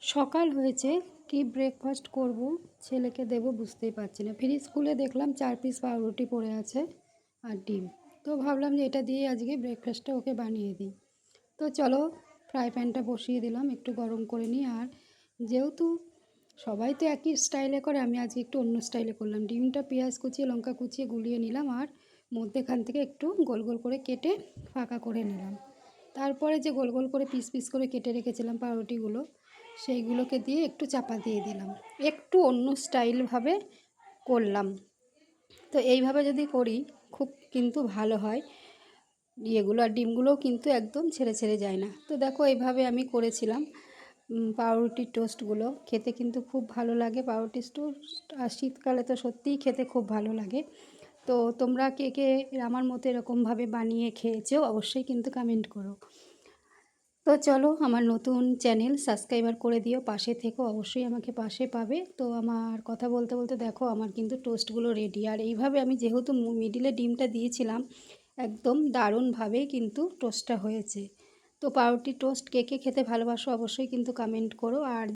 সকাল হয়েছে, কি ব্রেকফাস্ট করব ছেলেকে দেব বুঝতেই পারছি না। ফ্রিজ খুলে দেখলাম 4 পিস পাউরুটি পড়ে আছে আর ডিম। তো ভাবলাম যে এটা দিয়ে আজকে ব্রেকফাস্টটা ওকে বানিয়ে দিই। তো চলো ফ্রাই প্যানটা বসিয়ে দিলাম, একটু গরম করে নিই। আর যেহেতু সবাই তো একই স্টাইলে করে, আমি আজকে একটু অন্য স্টাইলে করলাম। ডিমটা পেঁয়াজ কুচিয়ে লঙ্কা কুচিয়ে গুলিয়ে নিলাম আর মধ্যেখান থেকে একটু গোল গোল করে কেটে ফাঁকা করে নিলাম। তারপরে যে গোল গোল করে পিস পিস করে কেটে রেখেছিলাম পাউরুটিগুলো, সেইগুলোকে দিয়ে একটু চাপা দিয়ে দিলাম। একটু অন্য স্টাইলভাবে করলাম। তো এইভাবে যদি করি খুব কিন্তু ভালো হয় ইয়েগুলো, আর ডিমগুলোও কিন্তু একদম ছেড়ে ছেড়ে যায় না। তো দেখো এইভাবে আমি করেছিলাম। পাউরুটির টোস্টগুলো খেতে কিন্তু খুব ভালো লাগে। পাউরুটির টোস্ট আর শীতকালে তো সত্যিই খেতে খুব ভালো লাগে। তো তোমরা কে কে আমার মতো এরকমভাবে বানিয়ে খেয়েছো অবশ্যই কিন্তু কমেন্ট করো। তো চলো, আমার নতুন চ্যানেল সাবস্ক্রাইবার করে দিও, পাশে থেকো, অবশ্যই আমাকে পাশে পাবে। তো আমার কথা বলতে বলতে দেখো আমার কিন্তু টোস্টগুলো রেডি। আর এইভাবে আমি যেহেতু মিডিলে ডিমটা দিয়েছিলাম, একদম দারুণভাবেই কিন্তু টোস্টটা হয়েছে। তো পাউরুটি টোস্ট কে কে খেতে ভালোবাসো অবশ্যই কিন্তু কমেন্ট করো। আর